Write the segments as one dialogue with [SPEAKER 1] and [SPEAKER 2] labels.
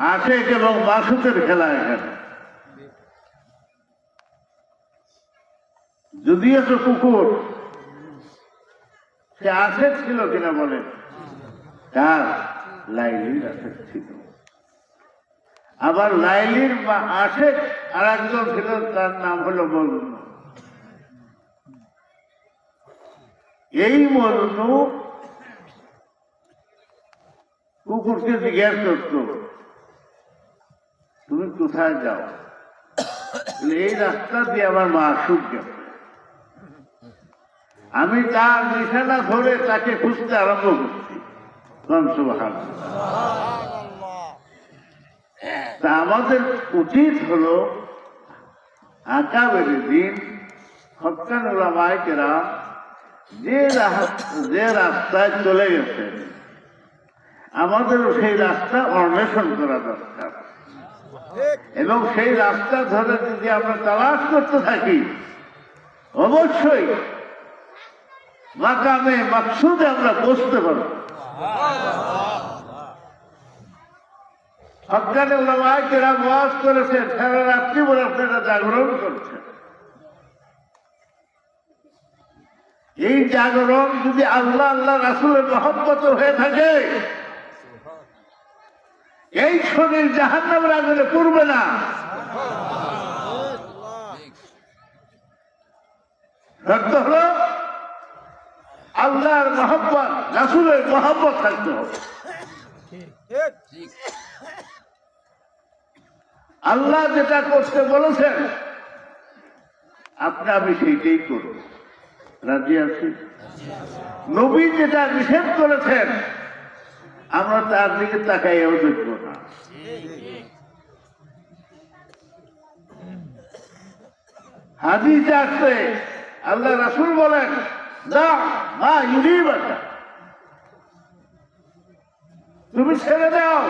[SPEAKER 1] আশেক এবং মাসুকের খেলা এখানে। যদিও তো কুকুর, সে আশেক ছিল কিনা বলেন? তার লাইলির আশেক ছিল। আবার লাইলির বা আশেক আর একজন ছিল, তার নাম হলো মজনু। এই মজনু কুকুরকে জিজ্ঞাসা করত, তুমি কোথায় যাও? এই রাস্তা দিয়ে আমার মাসুক গেছে। আমি তার নিশানা ধরে তাকে খুঁজতে আরম্ভ করছি। তা আমাদের উচিত হলো আকাবের দিন হক্কান উলামায়ে কেরাম যে রাস্তায় চলে গেছেন, আমাদেরও সেই রাস্তা অন্বেষণ করা দরকার। এবং সেই রাস্তা ধরে যদি আমরা তালাশ করতে থাকি, অবশ্যই মাকামে মাকসুদে আমরা বসতে পারব। হক্কানে উলামায়ে কেরাম ওয়াজ করেছেন, সারা রাত্রি বলে আপনারা জাগরণ করছেন। এই জাগরণ যদি আল্লাহ আল্লাহ রাসূলের মহব্বত হয়ে থাকে, এই শরীর জাহান্নামের আগুনে পুড়বে না। শর্ত হলো আল্লাহর মহব্বত, রাসূলের মহব্বত থাকতে হবে। আল্লাহ যেটা করতে বলেছেন আপনি আমি সেইটাই করব, রাজি আছি। নবী যেটা নিষেধ করেছেন আমরা তার দিকে তাকাইয়াও দেখব না। হাদিসে আসছে আল্লাহ রাসূল বলেন, দা মা ইউরিবাকা, তুমি ছেড়ে দাও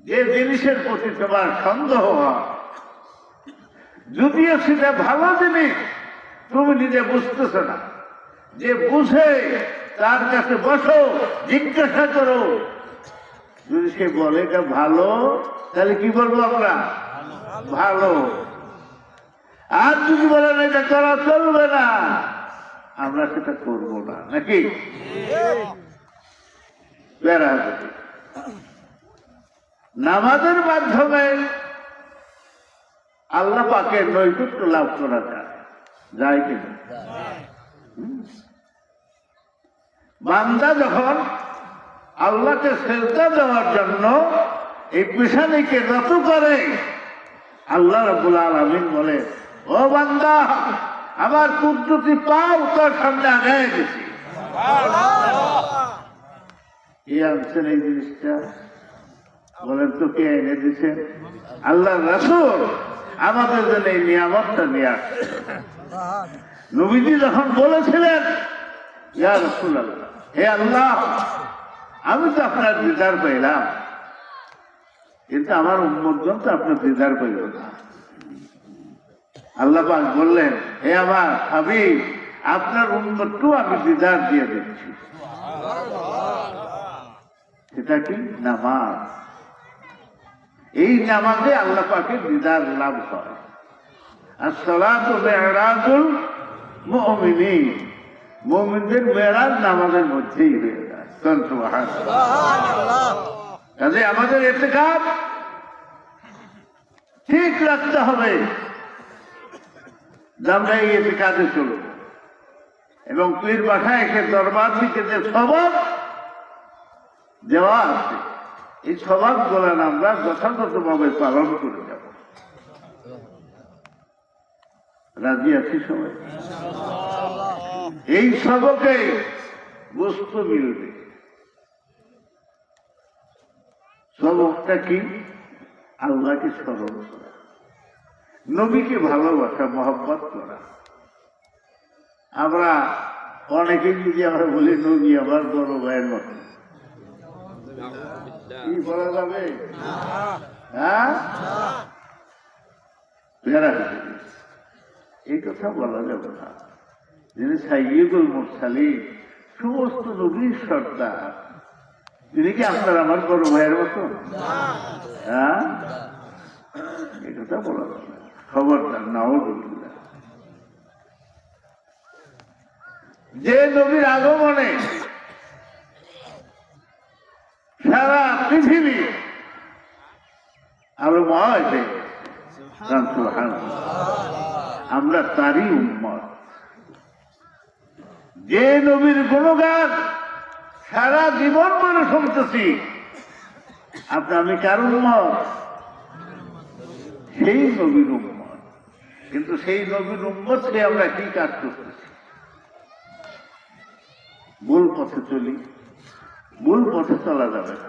[SPEAKER 1] যে জিনিসের প্রতি তোমার সন্দেহ হয়, যদিও সেটা ভালো জিনিস, তুমি নিজে বুঝতেছ না। যে বুঝে তার কাছে বসো, জিজ্ঞাসা করো। যদি সে বলে এটা ভালো, তাহলে কি বলবো আমরা? ভালো। আর যদি বলে না এটা করা চলবে না, আমরা সেটা করবো না, নাকি? নামাজের মাধ্যমে আল্লাহ পাকের নৈকট্য লাভ করা যায় কিনা? বান্দা যখন আল্লাহকে সেজদা দেওয়ার জন্য এই পেশানিকে নত করে, আল্লাহ রাব্বুল আলামিন বলে, ও বান্দা, আমার কুদরতি পাও তোর সামনে আগায় গেছি। কে আনছেন এই জিনিসটা? বলেন তো, কে এনে দিচ্ছেন? আল্লাহ রাসূল আমাদের জন্য এই নিয়ামতটা নিয়ে আসছে। নবীজি যখন বলেছিলেন, ইয়া রাসূলুল্লাহ, হে আল্লাহ, আমি তো আপনার দিদার পাইলাম, কিন্তু আমার উম্মতগণ তো আপনার দিদার পাইল না। আল্লাহ পাক বললেন, হে আমার হাবিব, আপনার উম্মতকেও আমি দিদার দিয়ে দিচ্ছি। সেটা কি? নামাজ। এই নামাজে আল্লাহ পাকের দিদার লাভ হয়। আসসালাতু মি'রাজুল মুমিনিন, মুমিনদের মেরাজ নামাজের মধ্যেই হয়ে যায়। সুবহানাল্লাহ। কাজে আমাদের ইতিকাদ ঠিক রাখতে হবে, যে আমরা এই ইতিকাদে চলব। এবং পীর বাসায় এসে দরবার থেকে যে স্বভাব দেওয়া আছে, এই স্বভাব গুলো আমরা যথাযথভাবে পালন করে যাব। রাজি আছি সবাই? এই সবকে বস্তু মিলবে। সবকটা কি? আল্লাহকে স্মরণ করা, নবীকে ভালোবাসা, মহব্বত করা। আমরা অনেকেই যদি আমরা বলি নবী আমার বড় ভাইয়ের মতো, কি বলা যাবে? হ্যাঁ, এই কথা বলা যাবে না। যিনি সাইয়্যিদুল মুরসালিন, সমস্ত নবীর সর্দার, তিনি কি আপনার আমার বড় ভাইয়ের মতো? হ্যাঁ, এই কথা বলা যাবে না। খবরদার, নাউযুবিল্লাহ। যে নবীর আগমনে সারা পৃথিবী আলোময় হয়ে গেছে, আমরা তারই উম্মত। যে নবীর গুণগান সারা জীবন মানে শুনতেছি, আমি কার উম্মত? সেই নবীর উম্মত। কিন্তু সেই নবীর উম্মতকে আমরা কি কাজ করতেছি? ভুল পথে চলি। ভুল পথে চলা যাবে না।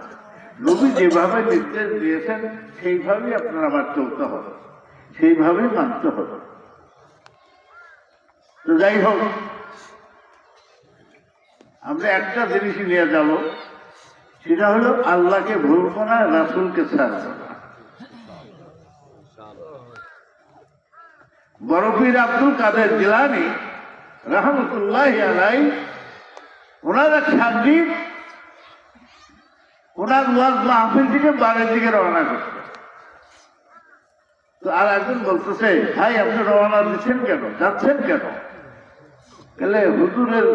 [SPEAKER 1] নবী যেভাবে নির্দেশ দিয়েছেন সেইভাবেই আপনার আমার চলতে হবে, সেইভাবেই মানতে হবে। তো যাই হোক, আমরা একটা জিনিস নিয়ে যাব, সেটা হলো আল্লাহকে ভুলবো না, রাসূলকে ছাড়বো না। বড় পীর আব্দুল কাদের জিলানী রাহমাতুল্লাহি আলাইহি, ওনার এক সান্নিধ্য, ওনার ওয়াজ মাহফিল থেকে বাড়ির দিকে রওনা করছে। তো আর একজন বলতেছে, ভাই আপনি রওনা দিচ্ছেন কেন, যাচ্ছেন কেন? তাহলে হুজুরের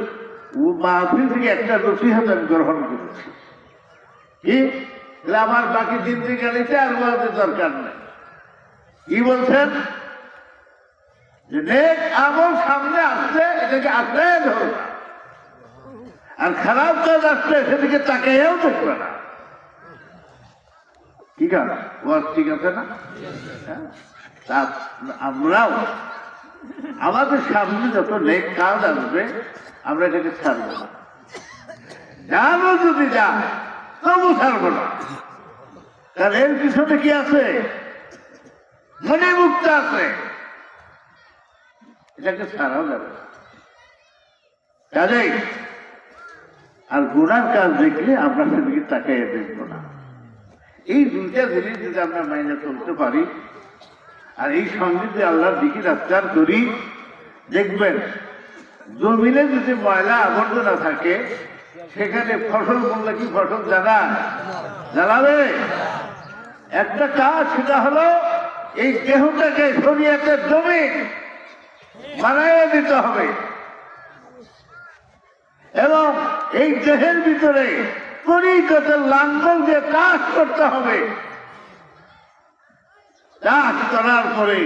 [SPEAKER 1] মাহফিল থেকে একটা নসিহত আমি গ্রহণ করেছি। কি? আমার বাকি জিন্দেগানিতে আর ওয়াজের দরকার নেই। কি বলছেন? যে নেক আমল সামনে আসলে এটাকে আঁকড়ে ধরবা, আর খারাপ কাজ আসলে সেদিকে তাকাইয়াও দেখবে না। ঠিক আছে, ওয়াজ ঠিক আছে না? আমরাও আমাদের সামনে যত নেক কাজ আসবে আমরা এটাকে ছাড়বো না। জানো যদি যায় তবু ছাড়বো না, কারণ এর পিছনে কি আছে? মনে মুক্ত আছে, এটাকে ছাড়াও যাবে না। কাজেই আর গুনার কাজ দেখলে আমরা সেদিকে তাকাইয়া দেখবো না। এই দুইটা জিনিস যদি আমরা মাইনে চলতে পারি, আর এই সঙ্গে যদি আল্লাহর দিকে আজকার করি, দেখবেন জমিনে যদি ময়লা আবর্জনা থাকে সেখানে ফসল বললে কি ফসল জানাবে? একটা কাজ, সেটা হলো এই দেহটাকে শরীয়তের জমি বানাইয়া দিতে হবে, এবং এই দেহের ভিতরে তরিকতের লাঙ্গল দিয়ে কাজ করতে হবে। কাজ করার পরে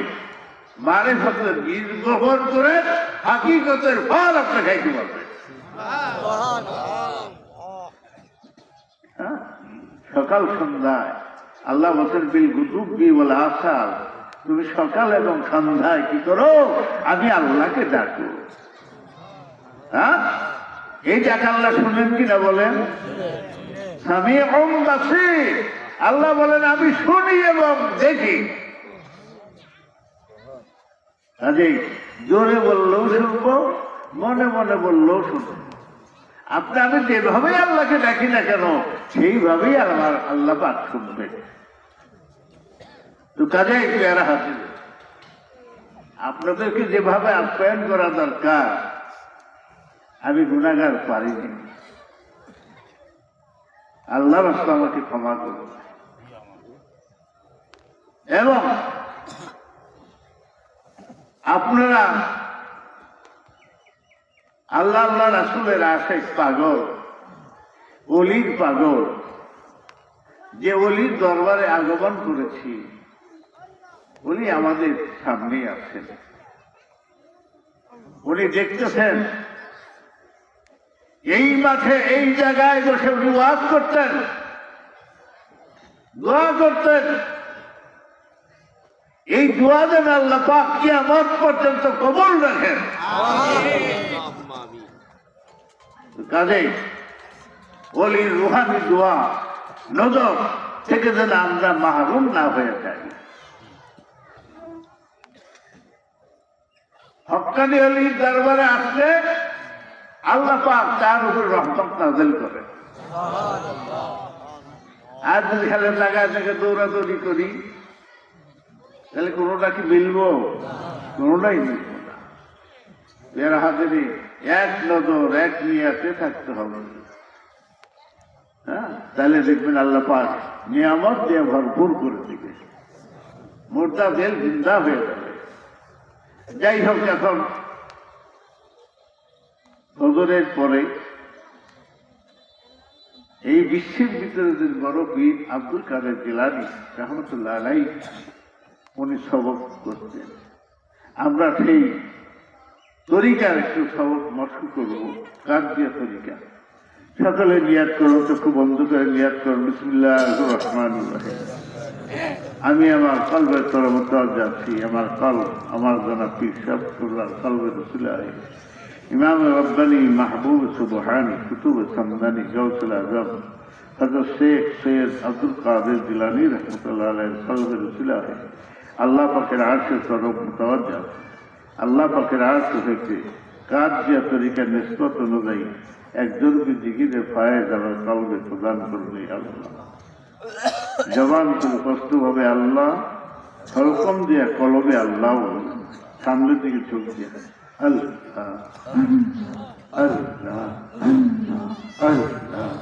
[SPEAKER 1] মারিফতের বীজ গ্রহণ করে হাকিকতের ফল আপনি খাইতে পারবেন। সকাল সন্ধ্যায় আল্লাহ বলছেন, বিল গুদুব্বি ওয়াল আসাল, তুমি সকাল এবং সন্ধ্যায় কি করো? আমি আল্লাহকে ডাকো। হ্যাঁ, এই ডাক আল্লাহ শুনেন কিনা বলেন? সামিউন বাসীর, আল্লাহ বলেন আমি শুনি এবং দেখি। কাজেই জোরে বললেও শুনবো, মনে মনে বললেও শুনবো। আমি যেভাবে আল্লাহকে ডাকি না কেন সেইভাবেই আমার আল্লাহ পাক শুনবে। তো কাজেই পেয়ারা হাজির, আপনাদেরকে যেভাবে আপ্যায়ন করা দরকার আমি গুনাহগার পারিনি। আল্লাহ রাস্তা আমাকে ক্ষমা করুন। এবং আপনারা আল্লাহ আল্লাহ রাসূলের আশিক পাগল, ওলির পাগল, যে ওলির দরবারে আগমন করেছি, উনি আমাদের সামনে আছেন। উনি দেখতেছেন এই মাঠে, এই জায়গায় বসে উনি ওয়াজ করতেন, দোয়া করতেন। এই দোয়া যেন আল্লাহ পাক কিয়ামত পর্যন্ত কবুল রাখেন। কাজেই ওলির রুহানি দোয়া নজর থেকে যেন আমরা মাহরুম না হয়ে যাই। হক্কানি ওলির দরবারে আসলে আল্লাহ পাক তার উপর রহমত নাযিল করেন। আর যদি খেলে লাগায় থেকে দৌড়াদৌড়ি করি তাহলে কোনোটা কি মিলবো? কোনোটাই মিলব না। এর হাতে এক নজর, এক নিয়াতে থাকতে হবে। হ্যাঁ, তাহলে দেখবেন আল্লাহ পাক নিয়ামত দিয়ে ভরপুর করে দিবে, মুর্দা বেল জিন্দা হয়ে যাবে। যাই হোক, এখন ফজরের পরে এই বিশ্বের ভিতরে যে বড় পীর আব্দুল কাদের জিলানী রহমতুল্লাহ আলাইহি উনি সবক করতেন। আমরা সেই তরিকার একটু সবক মশক করবো, কাদিয়া তরিকা। সকলে নিয়াত করুন, চক্ষু বন্ধ করে নিয়াত করুন, বিসমিল্লাহির রহমানির রহিম। আমি আমার কলবের তরফ যাচ্ছি, আমার কলব আমার জনাব পীর সাহেবুল্লাহ কলবে রসুল্লাহ ইমাম রব্বানি মাহবুব সুবহানি কুতুব সামদানি গৌসুল আজম হযরত শেখ সৈয়দ আব্দুল কাদের জিলানী রহমতুল্লাহ আলাইহি কলবে রসুল্লাহ আল্লাহ পাকের আরশের তরফ মুতাওয়াজ্জা। আল্লাহ পাকের আরশ থেকে কাদিয়া তরিকার নিসবত অনুযায়ী একজন জিকিরে ফায়েজ আমার কলবে প্রদান করবে আল্লাহ। জবান করে স্পষ্টভাবে আল্লাহ, হরকম দিয়া কলবে আল্লাহ, সামনের দিকে চোখ দিয়া আল্লাহ আল্লাহ আল্লাহ আল্লাহ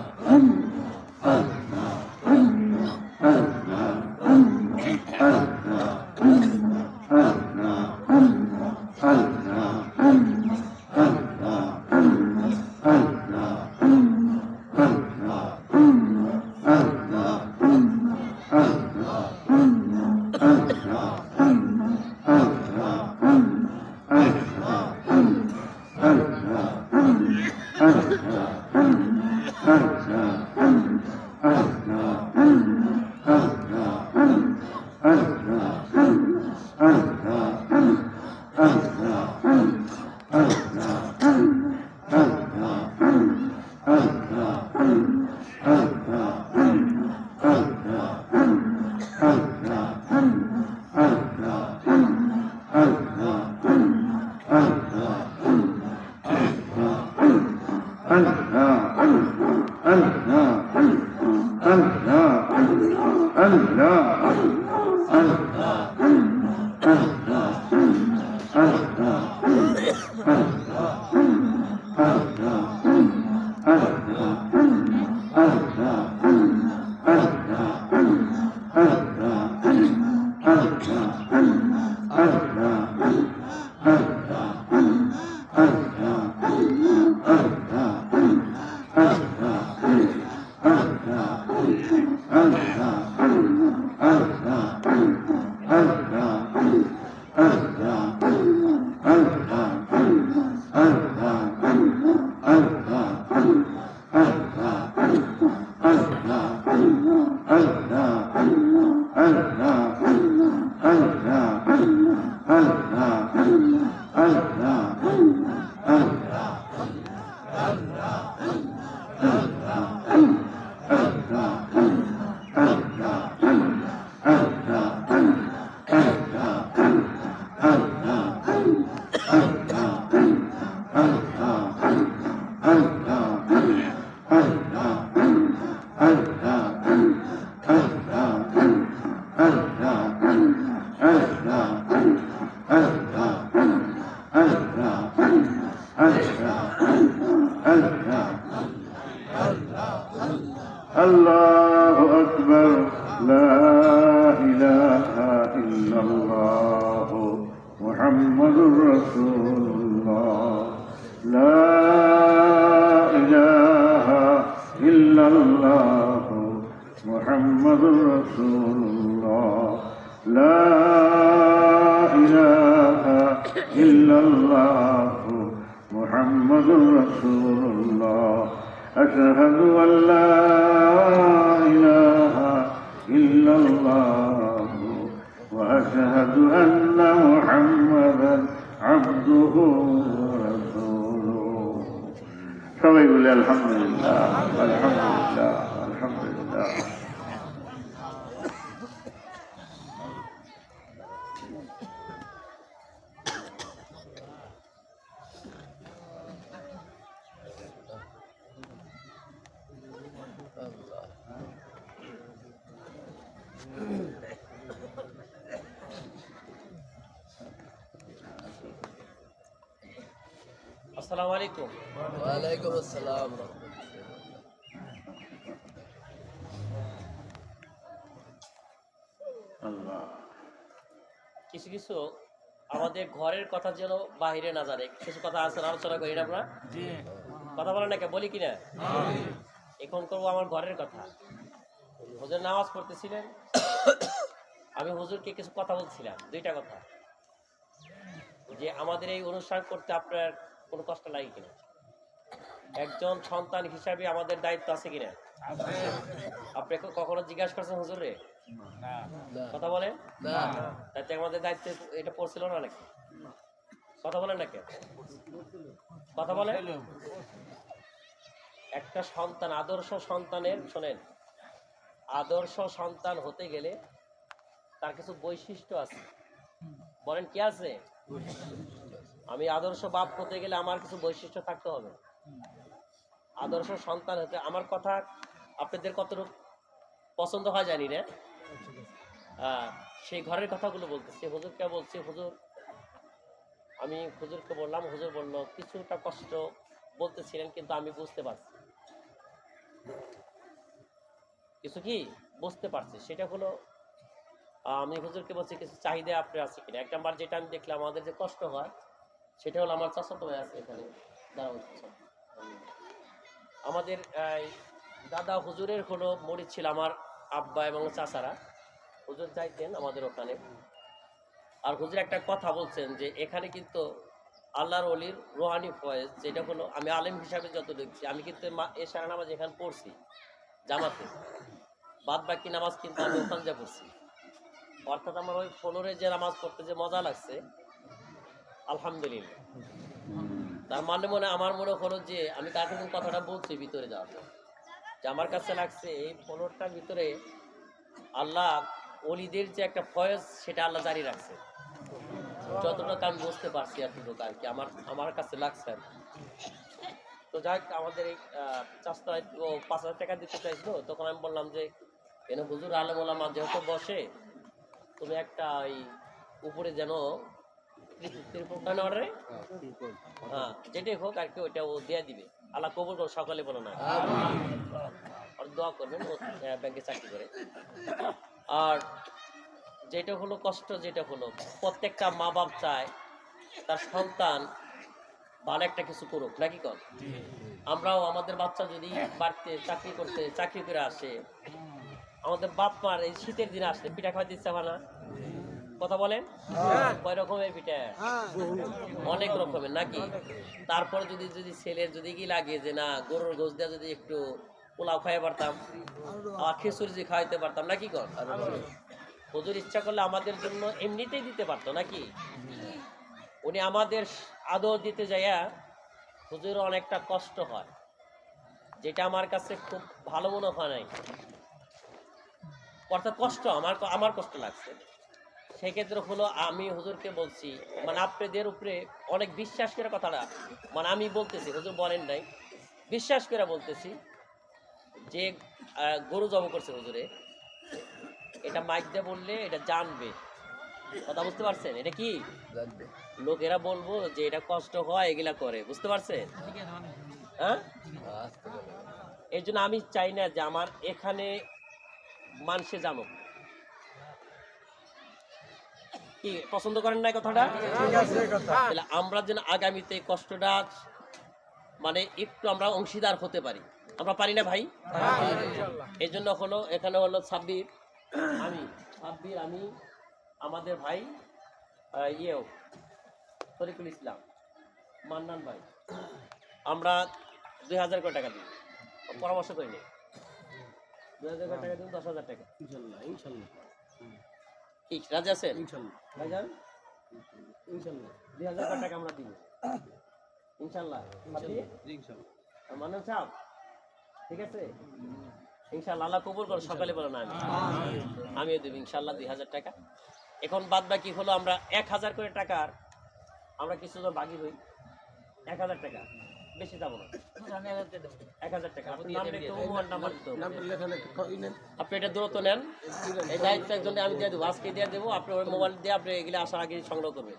[SPEAKER 1] আল্লাহু আকবার, লা ইলাহা ইল্লাল্লাহ মুহাম্মাদুর রাসূলুল্লাহ, লা ইলাহা ইল্লাল্লাহ মুহাম্মাদুর রাসূলুল্লাহ, লা ইলাহা ইল্লাল্লাহ মুহাম্মাদুর রাসূলুল্লাহ, আশহাদু আল্লা ইলাহা ইল্লাল্লাহ ওয়া আশহাদু আন্না মুহাম্মাদান আবদুহু ওয়া রাসূলুহু। সবাই বলে আলহামদুলিল্লাহ, আলহামদুলিল্লাহ, আলহামদুলিল্লাহ।
[SPEAKER 2] আসসালামু আলাইকুম।
[SPEAKER 3] ওয়ালাইকুম আসসালাম।
[SPEAKER 1] আল্লাহ
[SPEAKER 2] কিছু কিছু আমাদের ঘরের কথা যেন বাহিরে না জানে, কিছু কথা আছে আলোচনা করি না আমরা, কথা বলেন না, বলি কিনা? এখন করবো আমার ঘরের কথা। হুজুর নামাজ পড়তেছিলেন, আমি হুজুরকে কিছু কথা বলছিলাম, দুইটা কথা, যে আমাদের এই অনুষ্ঠান করতে আপনার কোনো কষ্ট লাগে কিনা, একজন সন্তান হিসাবে আমাদের দায়িত্ব আছে কিনা? আপনি কখনো জিজ্ঞাসা করছেন হুজুরে? কথা বলেন, তাতে আমাদের দায়িত্ব এটা পড়ছিল না নাকি? কথা বলেন না কেন? কথা বলেন। একটা সন্তান, আদর্শ সন্তানের, শোনেন, আদর্শ সন্তান হতে গেলে তার কিছু বৈশিষ্ট্য আছে। বলেন কি আছে? আমি আদর্শ বাপ হতে গেলে আমার কিছু বৈশিষ্ট্য থাকতে হবে। আদর্শ সন্তান হতে, আমার কথা আপনাদের কতটুকু পছন্দ হয় জানি না, সেই ঘরের কথাগুলো বলতেছি। হুজুরকে বলছি, হুজুর, আমি হুজুরকে বললাম, হুজুর বলল কিছুটা কষ্ট বলতেছিলেন, কিন্তু আমি বুঝতে পারছি, কিছু কি বুঝতে পারছি। সেটা হলো, আমি হুজুরকে বলছি কিছু চাহিদা আপনার আছে কিনা। এক নাম্বার যেটা আমি দেখলাম আমাদের যে কষ্ট হয়, সেটা হলো, আমার চাচাতো ভাই আছে এখানে, দাঁড়াও, আমাদের দাদা হুজুরের হলো মরিদ ছিল আমার আব্বা এবং চাচারা, হুজুর যাইতেন আমাদের ওখানে। আর হুজুর একটা কথা বলছেন যে এখানে কিন্তু আল্লাহর ওলির রোহানি ফয়েজ, যেটা হলো, আমি আলেম হিসাবে যত দেখছি, আমি কিন্তু এশারা নামাজ এখানে পড়ছি জামাতে, বাদ বাকি নামাজ কিন্তু আমি ওখানে যা পড়ছি। অর্থাৎ আমার ওই 15 যে নামাজ পড়তে যে মজা লাগছে, আলহামদুলিল্লাহ। তার মানে আমার মনে হলো যে আমি তার থেকে কথাটা বলছি ভিতরে যাওয়ার পর, যে আমার কাছে লাগছে এই 15টার ভিতরে আল্লাহ ওলিদের যে একটা ফয়েজ, সেটা আল্লাহ জারি রাখছে। যতটুকু আমি বুঝতে পারছি এতটুকু আর কি আমার কাছে লাগছে আর কি। তো যাই হোক, আমাদের এই চাষটা 5,000 টাকা দিতে চাইছিল, তখন আমি বললাম যে এনে হুজুর আলেম ওলামা যেহেতু বসে, তুমি একটা ওই উপরে যেন হ্যাঁ যেটাই হোক আর কি, ওইটা ও দিয়ে দিবে, আল্লাহ কবুল করো, সকালে বলো না, আর দোয়া করবেন, ও ব্যাংকে চাকরি করে। আর যেটা হলো কষ্ট, যেটা হলো, প্রত্যেকটা মা বাপ চায় তার সন্তান ভালো একটা কিছু করুক, নাকি কর? আমরাও আমাদের বাচ্চা যদি বাড়িতে চাকরি করে আসে, আমাদের বাপ মার এই শীতের দিনে আসলে পিঠা খাওয়াতে ইচ্ছা হয় না? কথা বলেন, কয় রকমের পিঠা? অনেক রকমের, নাকি? তারপরে যদি যদি ছেলের যদি কি লাগে যে না, গরুর গোশ দিয়ে যদি একটু পোলাও খাইয়ে পারতাম, খিচুড়ি যদি খাওয়াইতে পারতাম, নাকি কর? হুজুর ইচ্ছা করলে আমাদের জন্য এমনিতেই দিতে পারতো, নাকি? উনি আমাদের আদর দিতে যাইয়া হুজুর অনেকটা কষ্ট হয়, যেটা আমার কাছে খুব ভালো মনে হয় নাই। অর্থাৎ কষ্ট, আমার কষ্ট লাগছে। সেক্ষেত্রে হলো, আমি হুজুরকে বলছি, মানে আপনাদের উপরে অনেক বিশ্বাস করে কথাটা, মানে আমি বলতেছি, হুজুর বলেন নাই, বিশ্বাস করে বলতেছি যে গরু জব করছে হুজুরে, এটা মাইক দিয়ে বললে এটা জানবে। কথা বুঝতে পারছেন? এটা কি লোকেরা বলবো যে এটা কষ্ট হয়, এগুলা করে, বুঝতে পারছেন? হ্যাঁ, এই জন্য আমি চাই না যে আমার এখানে মানুষে জানুক। কি পছন্দ করেন না কথাটা? তাহলে আমরা যেন আগামীতে কষ্টটা মানে একটু আমরা অংশীদার হতে পারি, আমরা পারি না ভাই? এই জন্য হলো, এখানে হলো সাব্বির, আমি আমাদের ভাই তরিকুল ইসলাম, মান্নান ভাই, আমরা 2,000 করে টাকা দিই, পরামর্শ করি নি, 2,000 করে টাকা দিন, 10,000 টাকা ইনশাল্লাহ। কি রাজি আছেন? ভাইজান 2,000 করে টাকা আমরা দিব ইনশাল্লাহ। মান্নান সাহেব, ঠিক আছে ইনশাল্লাহ, আল্লাহ কবুল করো, সকালে বলো না, আমিও দেব ইনশাল্লাহ 2,000 টাকা। এখন বাদ বাকি হলো, আমরা 1,000 করে টাকার আমরা কিছু ভাগি হই, 1,000 টাকা, বেশি যাবো না, 1,000 টাকা। আপনি এটা দূরত্ব নেন, এই দায়িত্ব একজনে আমি দিয়ে দেবো, আজকে দিয়ে দেবো, আপনি ওই মোবাইল দিয়ে আপনি এগুলো আসার আগে সংগ্রহ করবেন।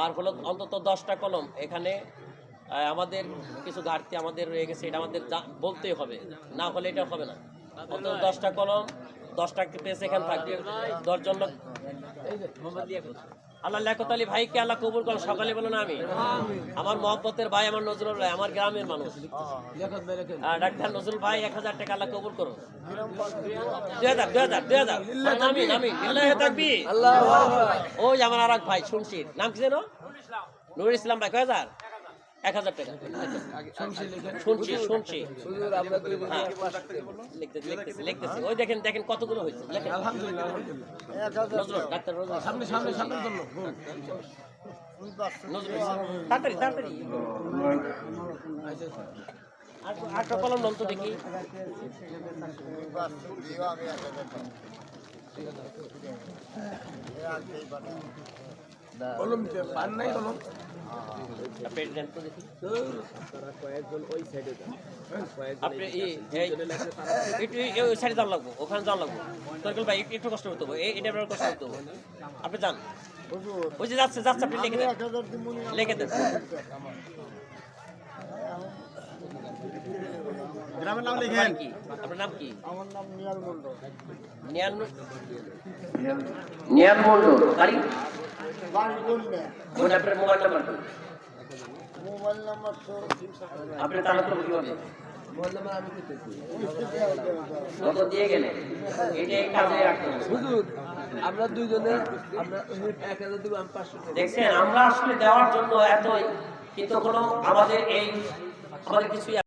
[SPEAKER 2] আর হলো অন্তত 10টা কলম, এখানে আমাদের কিছু ঘাটতি আমাদের রয়ে গেছে, এটা আমাদের বলতেই হবে, না হলে এটা হবে না। অন্তত 10টা কলম 10টা পেজ এখানে থাকবে 10 জন লোক। আল্লাহ লিয়াকত আলী ভাইকে আল্লাহ কবুল করেন, সকালে বলেন আমি। আমার মহব্বতের ভাই, আমার নজরুল ভাই, আমার গ্রামের মানুষ। ডাক্তার নজরুল ভাই 1000 টাকা আল্লাহ কবুল করুন। 2000 নামি আল্লাহ থাকবি। ওই আমার আর এক ভাই শুনছি, নাম কি যেন? নুরুল ইসলাম ভাই, কয় হাজার? 1000 টাকা শুনছি। হ্যাঁ, লিখতেছি। ওই দেখেন কতগুলো হয়েছে, লেখেন। নজরুল, ডাক্তার নজরুল, তাড়াতাড়ি আটটা কলম নাম তো দেখি। আপনি দেন তো দেখি। আপনি ওই সাইডে যাওয়া লাগবো, ওখানে যাওয়া লাগবো। তরকুল ভাই একটু কষ্ট করতে হবে, এটা আপনার কষ্ট করতে হবে। আপনি যান, ওই যে যাচ্ছে, আপনি লিখে দেন।
[SPEAKER 3] গ্রামের নাম লিখেন।
[SPEAKER 2] আপনার নাম কি?
[SPEAKER 3] আমার নাম নিয়াল মন্ডল।
[SPEAKER 2] নিয়াল মন্ডল। বাড়ি
[SPEAKER 3] বললে
[SPEAKER 2] আপনার মোবাইল নাম্বার?
[SPEAKER 3] মোবাইল নাম্বার তো
[SPEAKER 2] আপনি তাহলে তো কিভাবে নগদ দিয়ে গেলেন? এটা কাজে রাখতে হবে।
[SPEAKER 4] হুজুর, আমরা দুইজনে আমরা 1000 দিব, আমি 500 টাকা।
[SPEAKER 2] দেখছেন, আমরা আসলে দেওয়ার জন্য এতই, কিন্তু কোনো আমাদের কিছুই